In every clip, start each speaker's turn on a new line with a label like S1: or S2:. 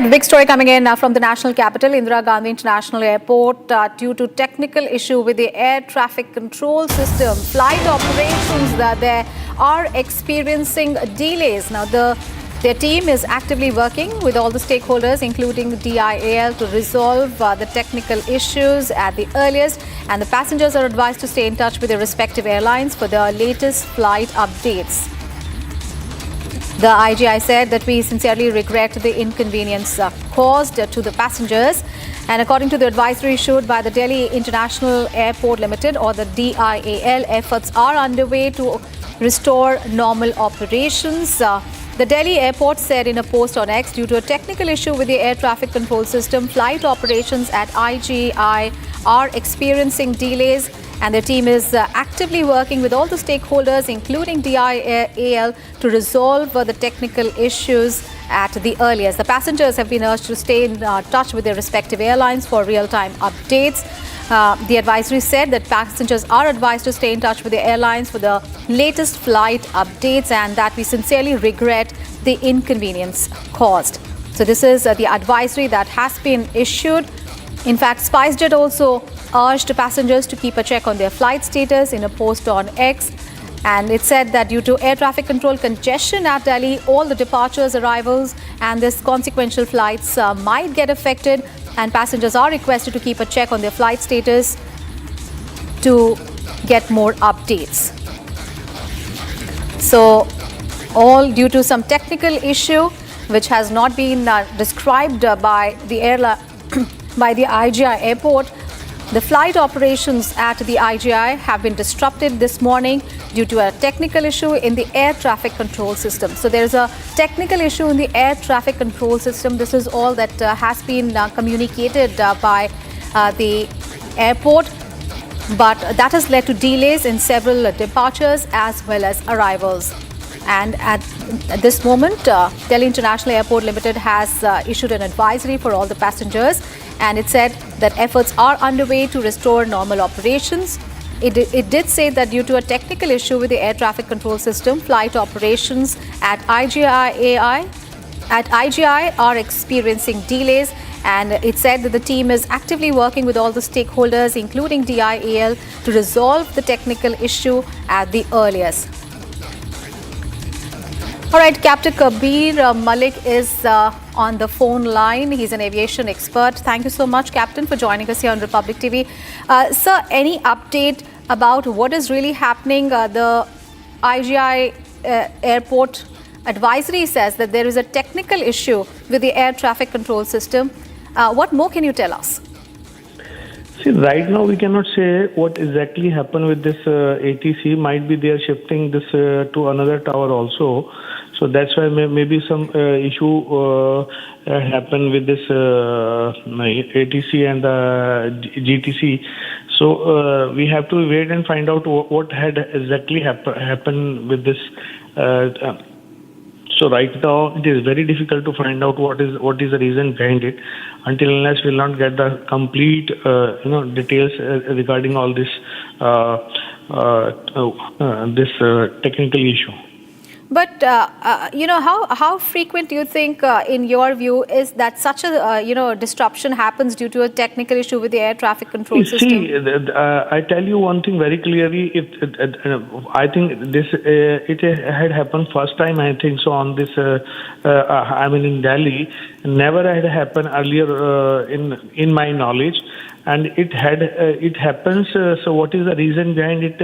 S1: right, big story coming in from the national capital, Indira Gandhi International Airport. Due to technical issue with the air traffic control system, flight operations there are experiencing delays. Now, their team is actively working with all the stakeholders, including DIAL, to resolve the technical issues at the earliest. And the passengers are advised to stay in touch with their respective airlines for the latest flight updates. The IGI said that we sincerely regret the inconvenience caused to the passengers. And according to the advisory issued by the Delhi International Airport Limited, or the DIAL, efforts are underway to restore normal operations. The Delhi airport said in a post on X, due to a technical issue with the air traffic control system, flight operations at IGI are experiencing delays. And their team is actively working with all the stakeholders, including DIAL, to resolve the technical issues at the earliest. The passengers have been urged to stay in touch with their respective airlines for real-time updates. The advisory said that passengers are advised to stay in touch with the airlines for the latest flight updates, and that we sincerely regret the inconvenience caused. So this is the advisory that has been issued. In fact, SpiceJet also urged passengers to keep a check on their flight status in a post on X. And it said that due to air traffic control congestion at Delhi, all the departures, arrivals and this consequential flights might get affected. And passengers are requested to keep a check on their flight status to get more updates. So, all due to some technical issue which has not been described by the airline, by the IGI airport. The flight operations at the IGI have been disrupted this morning due to a technical issue in the air traffic control system. So there is a technical issue in the air traffic control system. This is all that has been communicated by the airport. But that has led to delays in several departures as well as arrivals. And at this moment, Delhi International Airport Limited has issued an advisory for all the passengers. And it said that efforts are underway to restore normal operations. It did say that due to a technical issue with the air traffic control system, flight operations at IGI are experiencing delays. And it said that the team is actively working with all the stakeholders, including DIAL, to resolve the technical issue at the earliest. All right, Captain Kabir Malik is on the phone line. He's an aviation expert. Thank you so much, Captain, for joining us here on Republic TV. Sir, any update about what is really happening? The IGI airport advisory says that there is a technical issue with the air traffic control system. What more can you tell us?
S2: See, right now we cannot say what exactly happened with this ATC. Might be they are shifting this to another tower also. So that's why maybe some issue happened with this ATC and GTC. So we have to wait and find out what had exactly happened with this. So right now it is very difficult to find out what is the reason behind it, until unless we'll not get the complete details regarding all this technical issue.
S1: But how frequent do you think, in your view, is that such a disruption happens due to a technical issue with the air traffic control system?
S2: See, I tell you one thing very clearly. I think this it had happened first time. I think so on this. In Delhi, never had happened earlier in my knowledge. And it happens. So what is the reason behind it?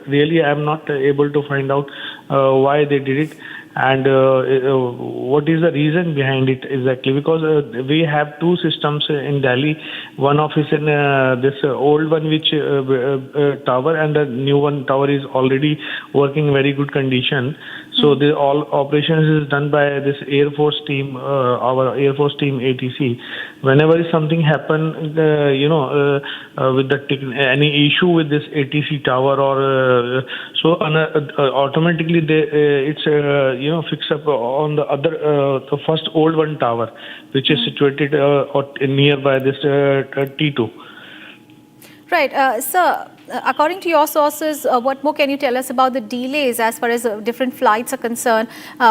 S2: Really, I am not able to find out why they did it, and what is the reason behind it exactly. Because we have two systems in Delhi. One of is in this old one, which tower, and the new one tower is already working in very good condition. So the all operations is done by this Air Force team, our Air Force team ATC. Whenever something happen, with any issue with this ATC tower, or automatically it's fix up on the other the first old one tower, which is situated nearby this T2.
S1: Right, sir. according to your sources, what more can you tell us about the delays as far as different flights are concerned?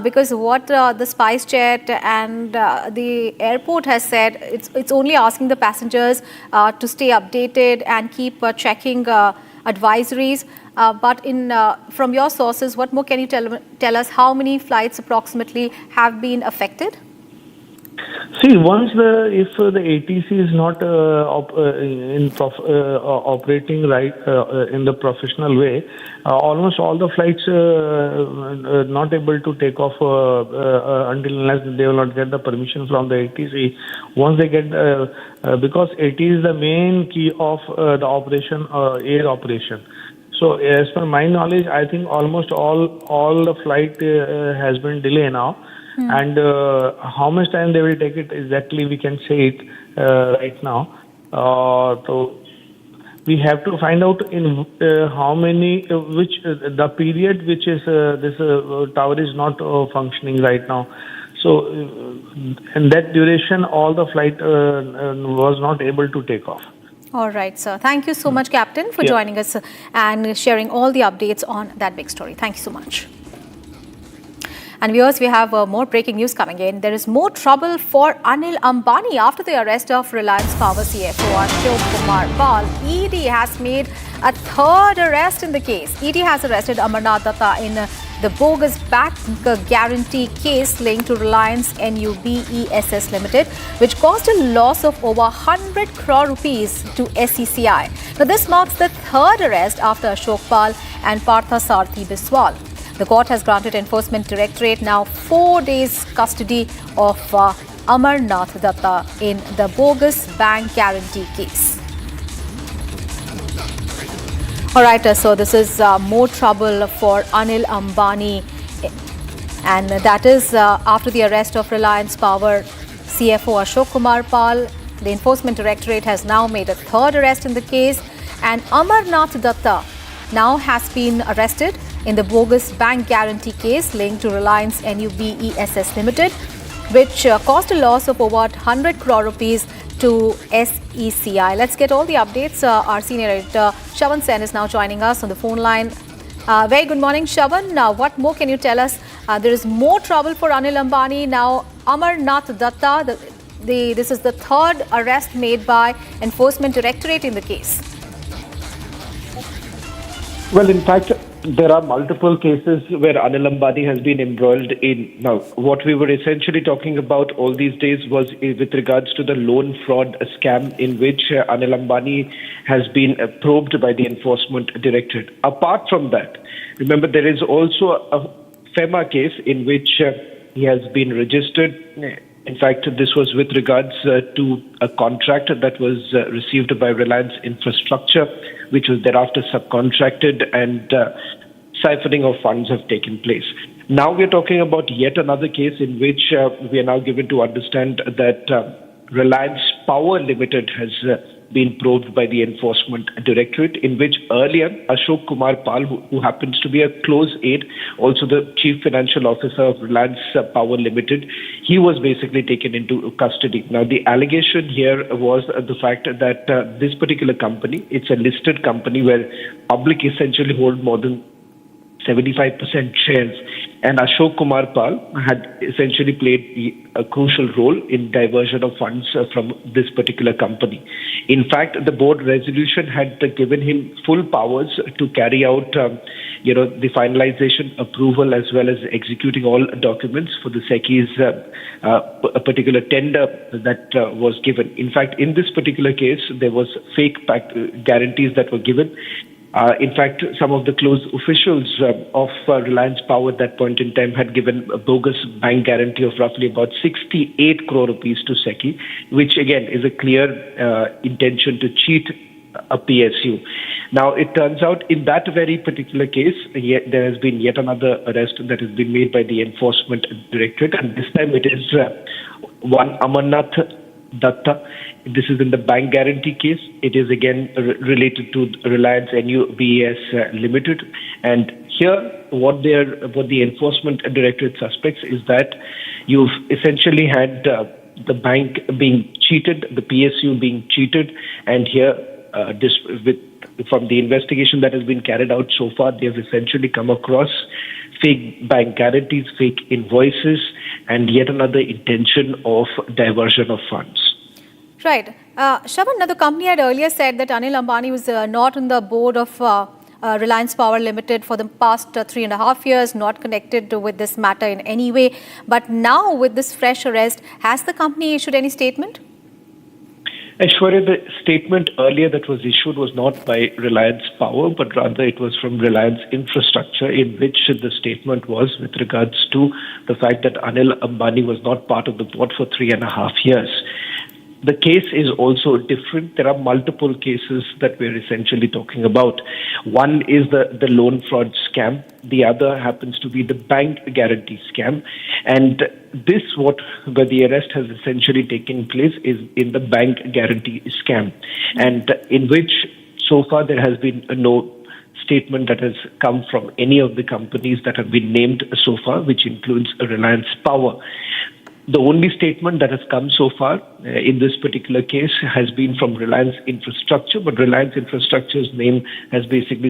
S1: Because what the SpiceJet and the airport has said, it's only asking the passengers to stay updated and keep checking advisories. But from your sources, what more can you tell us? How many flights approximately have been affected?
S2: See, once if the ATC is not operating right in the professional way, almost all the flights not able to take off until unless they will not get the permission from the ATC. Once they get, because AT is the main key of the operation, air operation. So, as per my knowledge, I think almost all the flight has been delayed now. And how much time they will take it exactly, we can say it right now. So we have to find out in how many, the period which is this tower is not functioning right now. So in that duration, all the flight was not able to take off.
S1: All right, sir. Thank you so much, Captain, for joining us and sharing all the updates on that big story. Thank you so much. And viewers, we have more breaking news coming in. There is more trouble for Anil Ambani after the arrest of Reliance Power CFO Ashok Kumar Pal. ED has made a third arrest in the case. ED has arrested Amarnath Datta in the bogus bank guarantee case linked to Reliance NUBESS Limited, which caused a loss of over 100 crore rupees to SECI. Now, this marks the third arrest after Ashok Pal and Partha Sarthi Biswal. The court has granted Enforcement Directorate now 4 days custody of Amarnath Datta in the bogus bank guarantee case. All right, so this is more trouble for Anil Ambani, and that is after the arrest of Reliance Power CFO Ashok Kumar Pal. The Enforcement Directorate has now made a third arrest in the case, and Amarnath Datta now has been arrested in the bogus bank guarantee case linked to Reliance NUBESS Limited, which caused a loss of over 100 crore rupees to SECI. Let's get all the updates. Our senior editor Shavan Sen is now joining us on the phone line. Very good morning, Shavan. What more can you tell us? There is more trouble for Anil Ambani now. Amarnath Datta, this is the third arrest made by Enforcement Directorate in the case.
S3: Well, in fact, there are multiple cases where Anil Ambani has been embroiled in. Now, what we were essentially talking about all these days was with regards to the loan fraud scam in which Anil Ambani has been probed by the Enforcement Directorate. Apart from that, remember, there is also a FEMA case in which he has been registered. In fact, this was with regards to a contract that was received by Reliance Infrastructure, which was thereafter subcontracted, and siphoning of funds have taken place. Now we're talking about yet another case in which we are now given to understand that Reliance Power Limited has been probed by the Enforcement Directorate, in which earlier Ashok Kumar Pal, who happens to be a close aide, also the Chief Financial Officer of Reliance Power Limited, he was basically taken into custody. Now, the allegation here was the fact that this particular company, it's a listed company where public essentially hold more than 75% shares, and Ashok Kumar Pal had essentially played a crucial role in diversion of funds from this particular company. In fact, the board resolution had given him full powers to carry out, the finalization, approval, as well as executing all documents for the SECI's a particular tender that was given. In fact, in this particular case, there was fake guarantees that were given. In fact, some of the close officials of Reliance Power at that point in time had given a bogus bank guarantee of roughly about 68 crore rupees to SECI, which again is a clear intention to cheat a PSU. Now, it turns out in that very particular case, there has been yet another arrest that has been made by the Enforcement Directorate, and this time it is one Amarnath Datta. This is in the bank guarantee case. It is again related to Reliance NUBESS Limited. And here, what the Enforcement Directorate suspects is that you've essentially had the bank being cheated, the PSU being cheated, and here with from the investigation that has been carried out so far, they have essentially come across fake bank guarantees, fake invoices, and yet another intention of diversion of funds.
S1: Right. Shravan, now the company had earlier said that Anil Ambani was not on the board of Reliance Power Limited for the past 3.5 years, not connected with this matter in any way. But now with this fresh arrest, has the company issued any statement?
S3: Aishwarya, the statement earlier that was issued was not by Reliance Power, but rather it was from Reliance Infrastructure, in which the statement was with regards to the fact that Anil Ambani was not part of the board for 3.5 years. The case is also different. There are multiple cases that we're essentially talking about. One is the loan fraud scam. The other happens to be the bank guarantee scam. And this, where the arrest has essentially taken place, is in the bank guarantee scam, and in which so far there has been no statement that has come from any of the companies that have been named so far, which includes Reliance Power. The only statement that has come so far in this particular case has been from Reliance Infrastructure, but Reliance Infrastructure's name has basically